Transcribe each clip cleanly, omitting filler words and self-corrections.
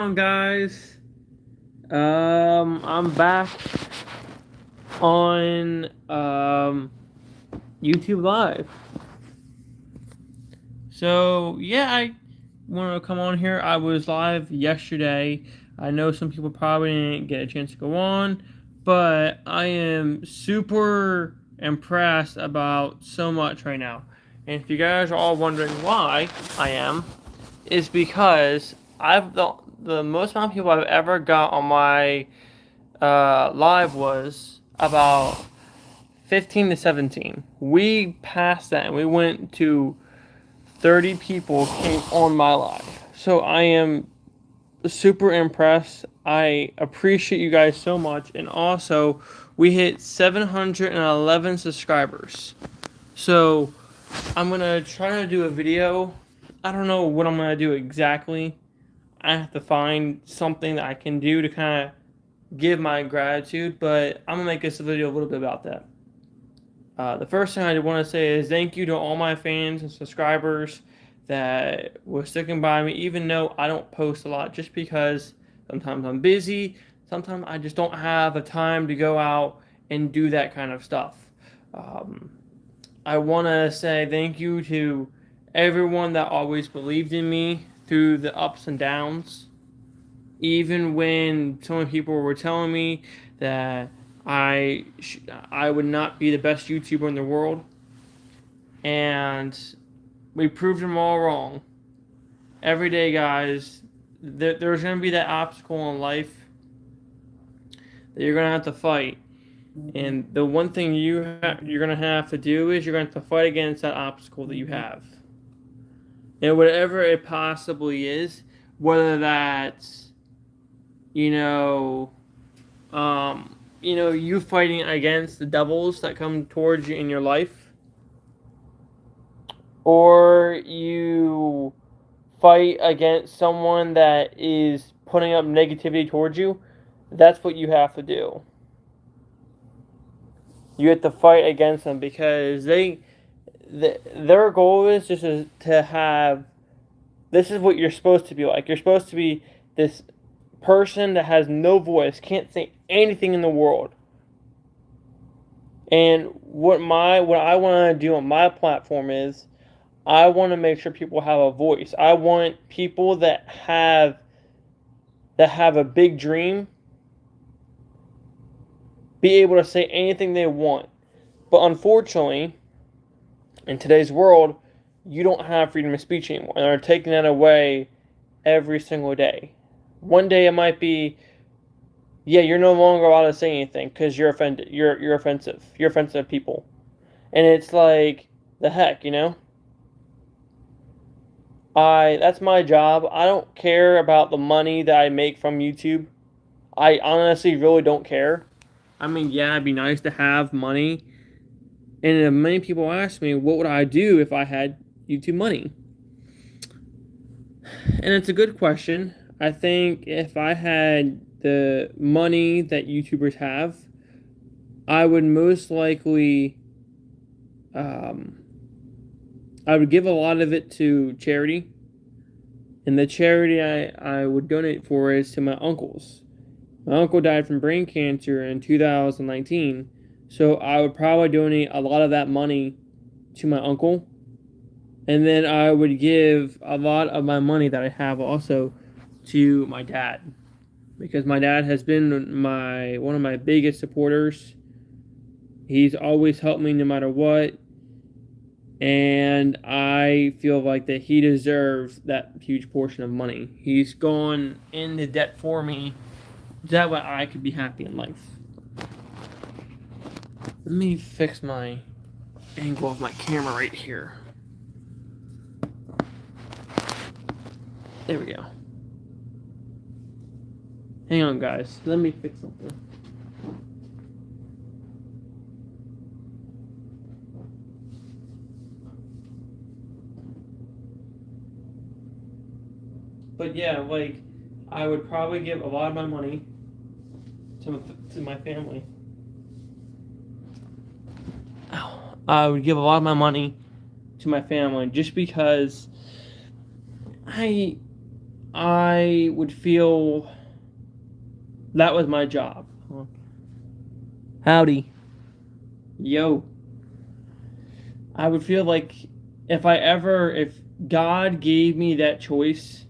On, guys? I'm back on YouTube Live. So yeah, I want to come on here. I was live yesterday. I know some people probably didn't get a chance to go on, but I am super impressed about so much right now. And if you guys are all wondering why I am, is because I've the most amount of people I've ever got on my live was about 15 to 17. We passed that and we went to 30 people came on my live. So I am super impressed. I appreciate you guys so much. And also, we hit 711 subscribers. So I'm going to try to do a video. I don't know what I'm going to do exactly. I have to find something that I can do to kind of give my gratitude, but I'm gonna make this video a little bit about that. The first thing I want to say is thank you to all my fans and subscribers that were sticking by me, even though I don't post a lot, just because sometimes I'm busy, sometimes I just don't have the time to go out and do that kind of stuff. Um, I want to say thank you to everyone that always believed in me through the ups and downs. Even when some people were telling me that I would not be the best YouTuber in the world, and we proved them all wrong. Every day, guys, there's going to be that obstacle in life that you're going to have to fight. And the one thing you're going to have to do is you're going to have to fight against that obstacle that you have. And whatever it possibly is, whether that's, you know, you fighting against the devils that come towards you in your life, or you fight against someone that is putting up negativity towards you, that's what you have to do. You have to fight against them because their goal is just to have. This is what you're supposed to be like. You're supposed to be this person that has no voice, can't say anything in the world. And what I want to do on my platform is I want to make sure people have a voice. I want people that have a big dream be able to say anything they want. But unfortunately, in today's world, you don't have freedom of speech anymore. And they're taking that away every single day. One day it might be, yeah, you're no longer allowed to say anything because you're offended. You're offensive. You're offensive to people. And it's like, the heck, you know? That's my job. I don't care about the money that I make from YouTube. I honestly really don't care. I mean, yeah, it'd be nice to have money. And many people ask me, what would I do if I had YouTube money? And it's a good question. I think if I had the money that YouTubers have, I would most likely, I would give a lot of it to charity. And the charity I would donate for is to my uncles. My uncle died from brain cancer in 2019. So I would probably donate a lot of that money to my uncle. And then I would give a lot of my money that I have also to my dad. Because my dad has been one of my biggest supporters. He's always helped me no matter what. And I feel like that he deserves that huge portion of money. He's gone into debt for me. That way I could be happy in life. Let me fix my angle of my camera right here. There we go. Hang on, guys. Let me fix something. But yeah, like, I would probably give a lot of my money to my family. I would give a lot of my money to my family just because I I would feel that was my job. Howdy. Yo. I would feel like if God gave me that choice,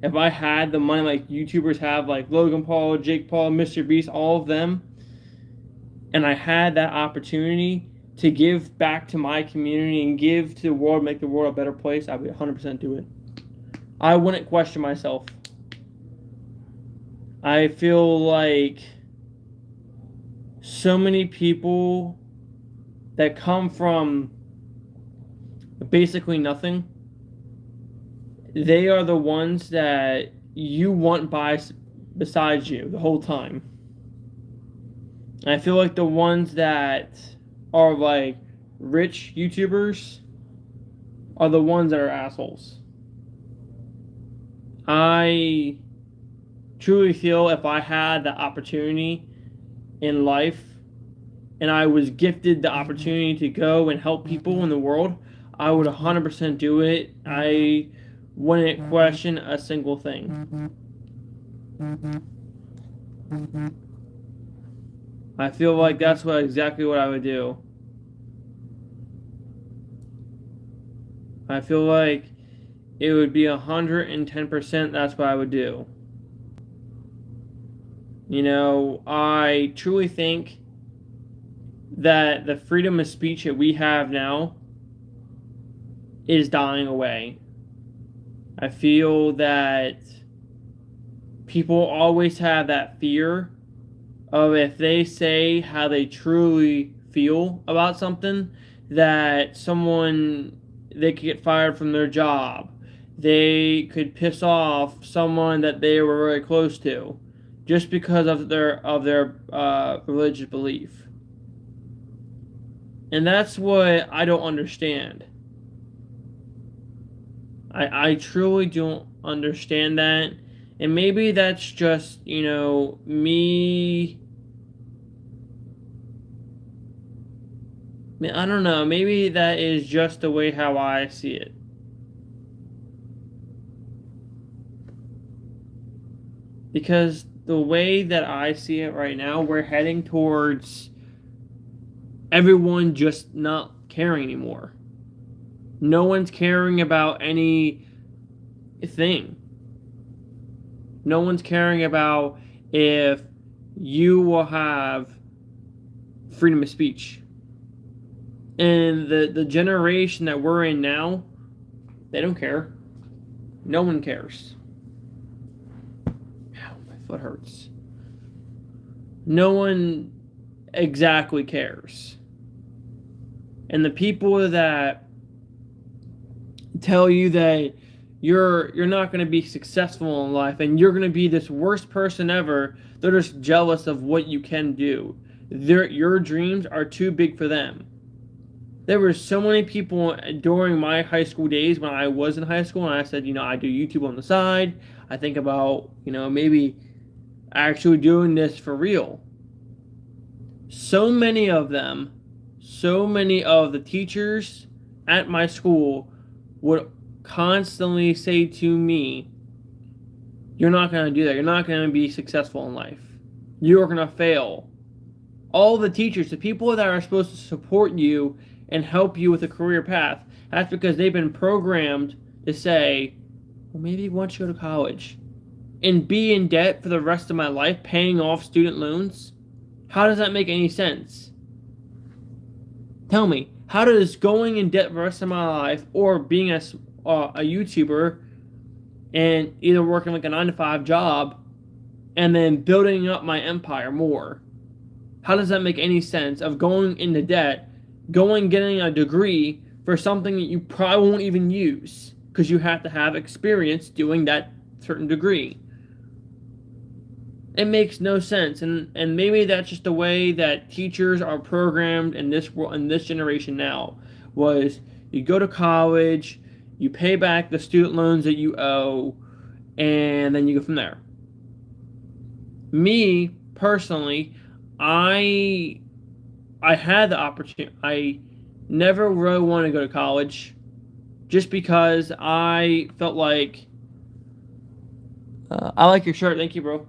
if I had the money like YouTubers have, like Logan Paul, Jake Paul, Mr. Beast, all of them, and I had that opportunity to give back to my community and give to the world, make the world a better place, I would 100% do it. I wouldn't question myself. I feel like so many people that come from basically nothing, they are the ones that you want beside you the whole time. And I feel like the ones that are like rich YouTubers are the ones that are assholes. I truly feel if I had the opportunity in life and I was gifted the opportunity to go and help people in the world, I would 100% do it. I wouldn't question a single thing. I feel like that's exactly what I would do. I feel like it would be 110% that's what I would do. You know, I truly think that the freedom of speech that we have now is dying away. I feel that people always have that fear of if they say how they truly feel about something, that they could get fired from their job. They could piss off someone that they were very close to just because of their religious belief. And that's what I don't understand. I truly don't understand that. And maybe that's just, me. I don't know. Maybe that is just the way how I see it. Because the way that I see it right now, we're heading towards everyone just not caring anymore. No one's caring about anything. No one's caring about if you will have freedom of speech. And the generation that we're in now, they don't care. No one cares. Ow, my foot hurts. No one exactly cares. And the people that tell you that you're not going to be successful in life and you're going to be this worst person ever, they're just jealous of what you can do. Your dreams are too big for them. There were so many people during my high school days when I was in high school and I said, I do YouTube on the side. I think about, maybe actually doing this for real. So many of the teachers at my school would constantly say to me, you're not going to do that. You're not going to be successful in life. You're going to fail. All the teachers, the people that are supposed to support you and help you with a career path, that's because they've been programmed to say, well, maybe once you go to college and be in debt for the rest of my life, paying off student loans. How does that make any sense? Tell me, how does going in debt for the rest of my life or being a YouTuber and either working like a 9-to-5 job and then building up my empire more, how does that make any sense of going into debt, getting a degree for something that you probably won't even use because you have to have experience doing that certain degree? It makes no sense, and maybe that's just the way that teachers are programmed in this generation now. Was you go to college, you pay back the student loans that you owe, and then you go from there. Me personally, I had the opportunity. I never really wanted to go to college, just because I felt like I like your shirt. Thank you, bro.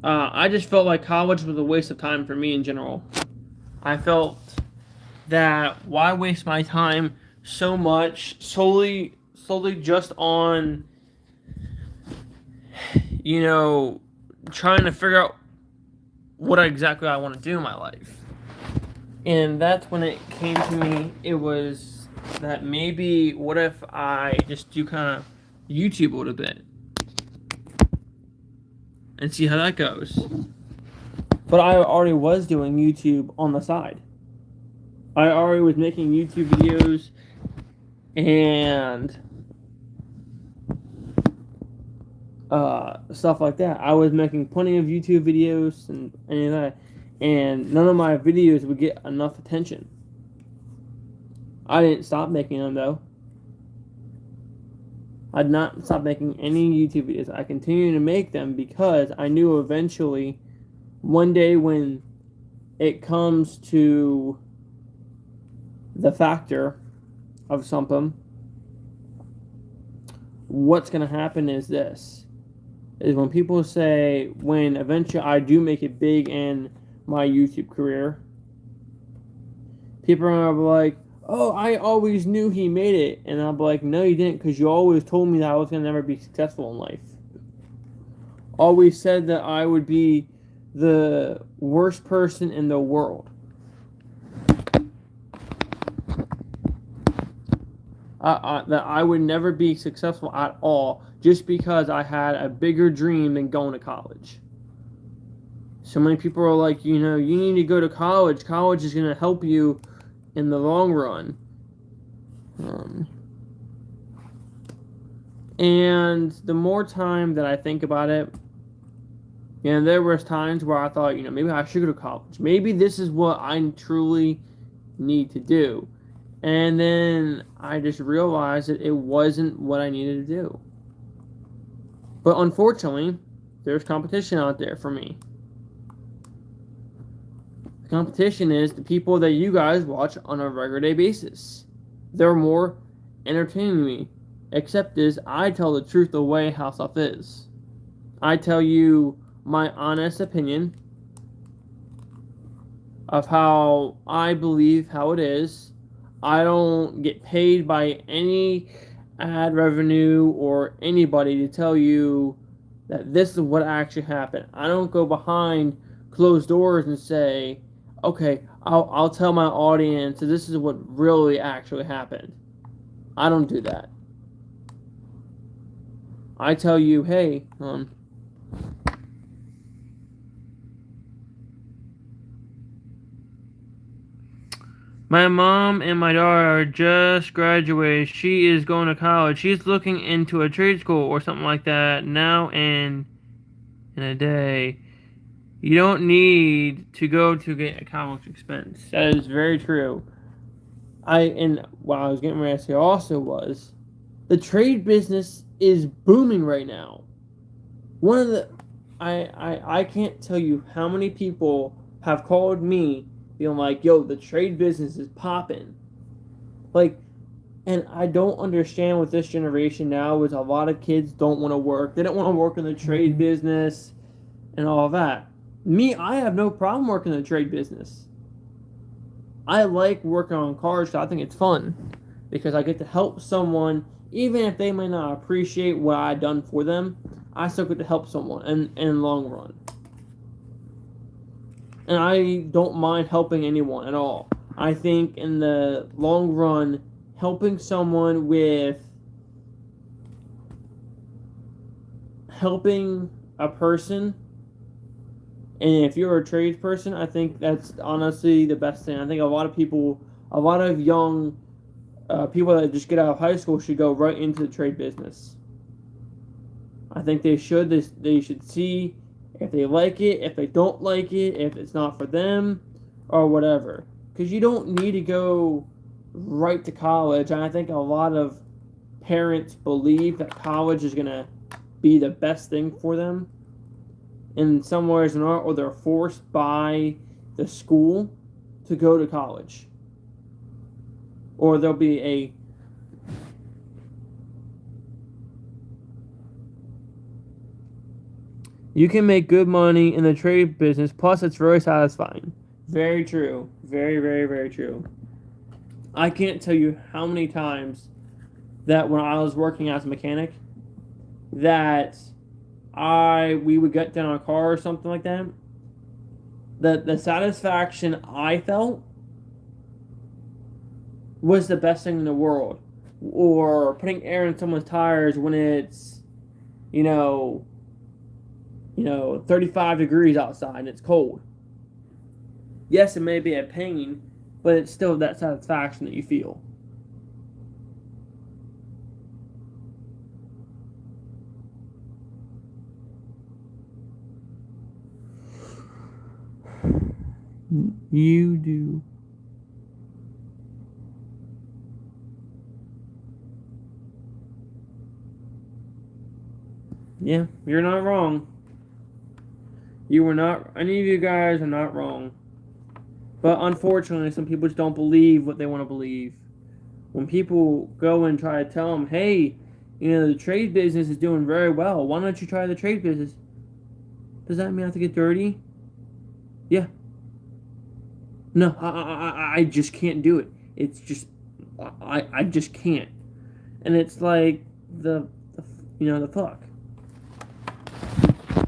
I just felt like college was a waste of time for me in general. I felt that why waste my time so much solely just on, you know, trying to figure out what exactly I want to do in my life. And that's when it came to me. It was that maybe what if I just do kind of YouTube a little bit and see how that goes. But I already was doing YouTube on the side. I already was making YouTube videos and stuff like that. I was making plenty of YouTube videos and any of that, and none of my videos would get enough attention. I didn't stop making them though. I did not stop making any YouTube videos. I continued to make them because I knew eventually, one day when it comes to the factor of something, what's going to happen is this. Is when people say, when eventually I do make it big in my YouTube career, people are like, oh, I always knew he made it. And I'll be like, no, you didn't, because you always told me that I was going to never be successful in life. Always said that I would be the worst person in the world. That I would never be successful at all just because I had a bigger dream than going to college. So many people are like, you need to go to college. College is going to help you in the long run. And the more time that I think about it, there was times where I thought, maybe I should go to college. Maybe this is what I truly need to do. And then I just realized that it wasn't what I needed to do. But unfortunately, there's competition out there for me. The competition is the people that you guys watch on a regular day basis. They're more entertaining me. Except is I tell the truth the way how stuff is. I tell you my honest opinion of how I believe how it is. I don't get paid by any ad revenue or anybody to tell you that this is what actually happened. I don't go behind closed doors and say, okay, I'll tell my audience that this is what really actually happened. I don't do that. I tell you, hey, my mom and my daughter just graduated. She is going to college. She's looking into a trade school or something like that now and in a day. You don't need to go to get a college expense. That is very true. And what I was getting ready to say also was, the trade business is booming right now. One of the, I can't tell you how many people have called me being like, yo, the trade business is popping. Like, and I don't understand with this generation now is a lot of kids don't want to work. They don't want to work in the trade business and all of that. Me, I have no problem working in the trade business. I like working on cars, so I think it's fun because I get to help someone, even if they may not appreciate what I've done for them. I still get to help someone in the long run. And I don't mind helping anyone at all. I think in the long run, helping someone with helping a person, and if you're a tradesperson, I think that's honestly the best thing. I think a lot of young people that just get out of high school should go right into the trade business. I think they should. They should see if they like it, if they don't like it, if it's not for them, or whatever. Because you don't need to go right to college. And I think a lot of parents believe that college is going to be the best thing for them in some ways or not, or they're forced by the school to go to college. Or there'll be You can make good money in the trade business, plus it's very satisfying. Very true. Very, very, very true. I can't tell you how many times that when I was working as a mechanic, that we would get down a car or something like that. The satisfaction I felt was the best thing in the world. Or putting air in someone's tires when it's, you know, 35 degrees outside and it's cold. Yes, it may be a pain, but it's still that satisfaction that you feel. You do. Yeah, you're not wrong. You were not, any of you guys are not wrong. But unfortunately, some people just don't believe what they want to believe. When people go and try to tell them, hey, the trade business is doing very well. Why don't you try the trade business? Does that mean I have to get dirty? Yeah. No, I just can't do it. It's just, I just can't. And it's like, the fuck.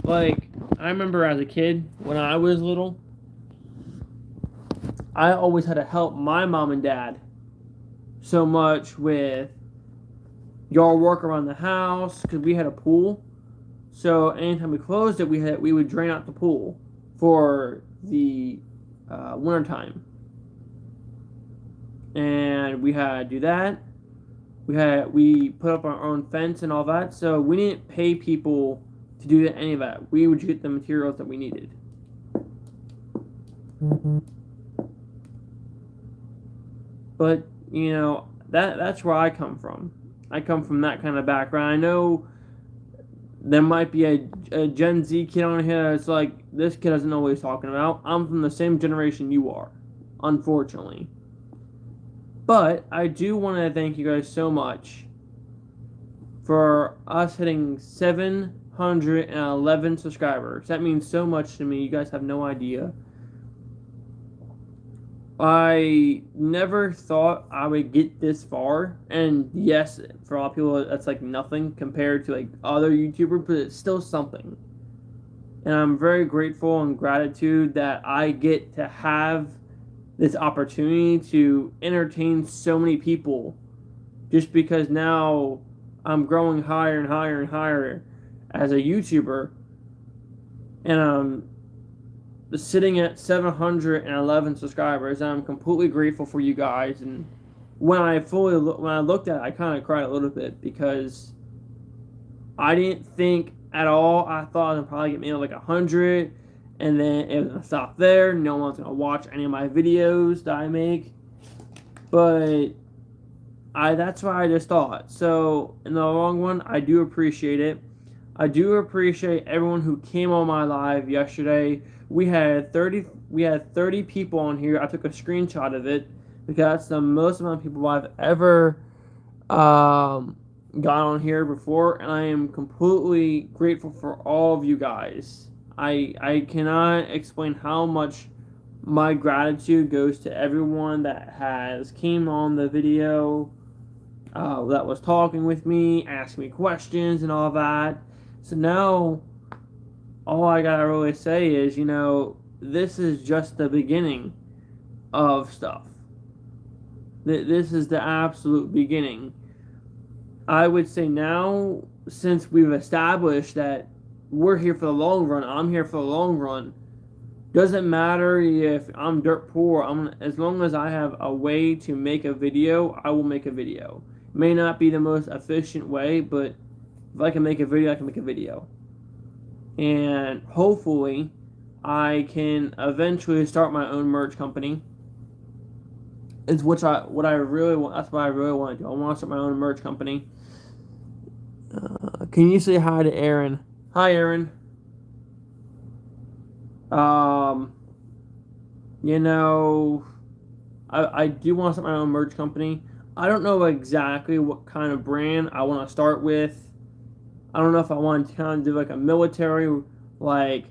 Like, I remember as a kid, when I was little, I always had to help my mom and dad so much with yard work around the house, because we had a pool. So anytime we closed it, we would drain out the pool for the wintertime. And we had to do that. We put up our own fence and all that, so we didn't pay people to do any of that. We would get the materials that we needed. Mm-hmm. But that's where I come from. I come from that kind of background. I know there might be a Gen Z kid on here that's like, this kid doesn't know what he's talking about. I'm from the same generation you are, unfortunately. But I do want to thank you guys so much for us hitting 711 subscribers. That means so much to me. You guys have no idea. I never thought I would get this far, and yes, for a lot of people that's like nothing compared to like other YouTubers, but it's still something. And I'm very grateful and gratitude that I get to have this opportunity to entertain so many people, just because now I'm growing higher and higher and higher as a YouTuber, and I'm sitting at 711 subscribers. And I'm completely grateful for you guys. And when I looked at it, I kind of cried a little bit, because I didn't think at all. I thought I'd probably get maybe like 100, and then it was gonna stop there. No one's gonna watch any of my videos that I make. But that's what I just thought. So in the long run, I do appreciate it. I do appreciate everyone who came on my live yesterday. We had 30 people on here. I took a screenshot of it, because that's the most amount of people I've ever got on here before, and I am completely grateful for all of you guys. I cannot explain how much my gratitude goes to everyone that has came on the video, that was talking with me, asking me questions and all that. So now, all I gotta really say is, this is just the beginning of stuff. This is the absolute beginning. I would say now, since we've established that we're here for the long run, I'm here for the long run, doesn't matter if I'm dirt poor, as long as I have a way to make a video, I will make a video. It may not be the most efficient way, but if I can make a video, I can make a video. And hopefully, I can eventually start my own merch company. That's what I really want to do. I want to start my own merch company. Can you say hi to Aaron? Hi, Aaron. I do want to start my own merch company. I don't know exactly what kind of brand I want to start with. I don't know if I want to kind of do like a military like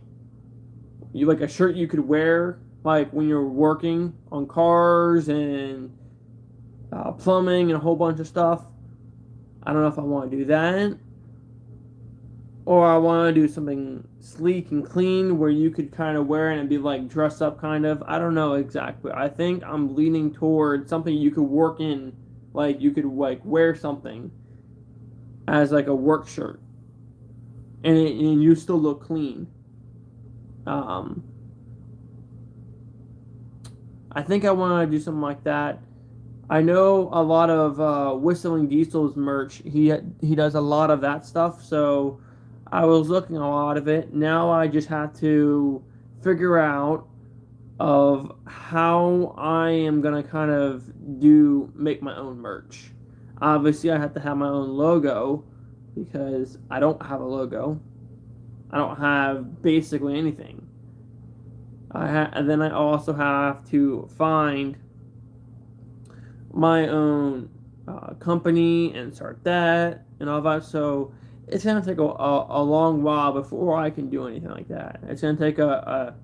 you like a shirt you could wear like when you're working on cars and plumbing and a whole bunch of stuff. I don't know if I want to do that, or I want to do something sleek and clean where you could kind of wear it and be like dressed up kind of. I don't know exactly. I think I'm leaning toward something you could work in, like you could like wear something as like a work shirt, and you still look clean. Um, I think I want to do something like that. I know a lot of Whistling Diesel's merch. He does a lot of that stuff. So I was looking at a lot of it. Now I just have to figure out of how I am gonna kind of make my own merch. Obviously, I have to have my own logo because I don't have a logo. I don't have basically anything. And then I also have to find my own company and start that and all that. So it's gonna take a long while before I can do anything like that. It's gonna take a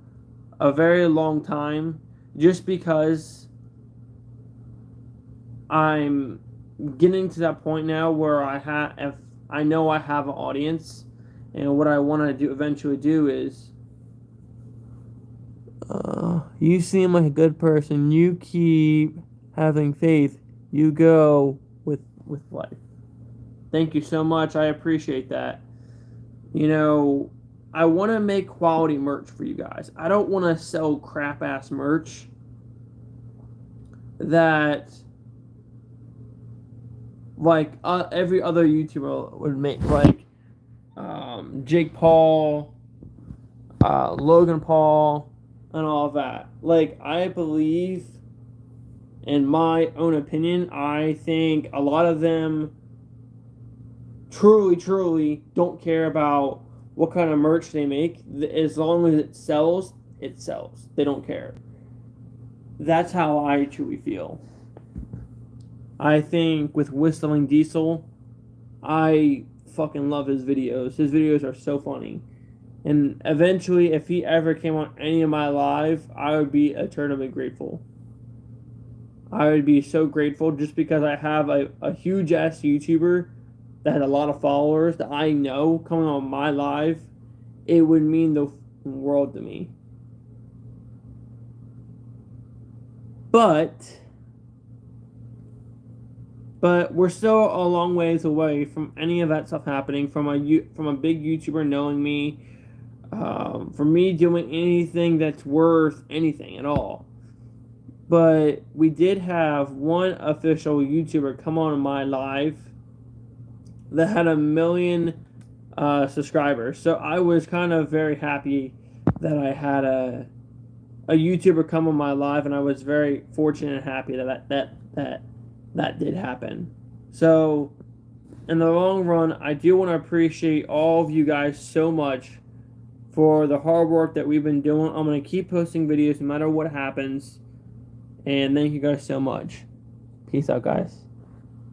very long time, just because I'm getting to that point now where if I know I have an audience, and what I want to do eventually do is. You seem like a good person. You keep having faith. You go with life. Thank you so much. I appreciate that. You know, I want to make quality merch for you guys. I don't want to sell crap ass merch that like every other YouTuber would make, like Jake Paul, Logan Paul, and all of that. Like, I believe, in my own opinion, I think a lot of them truly don't care about what kind of merch they make. As long as it sells, it sells. They don't care. That's how I truly feel. I think with Whistling Diesel, I fucking love his videos. His videos are so funny. And eventually, if he ever came on any of my live, I would be eternally grateful. I would be so grateful just because I have a huge ass YouTuber that has a lot of followers that I know coming on my live. It would mean the world to me. But we're still a long ways away from any of that stuff happening. From a big YouTuber knowing me, for me doing anything that's worth anything at all. But we did have one official YouTuber come on my live that had 1 million subscribers. So I was kind of very happy that I had a YouTuber come on my live, and I was very fortunate and happy that did happen. So in the long run, I do want to appreciate all of you guys so much for the hard work that we've been doing. I'm going to keep posting videos no matter what happens. And thank you guys so much. Peace out, guys.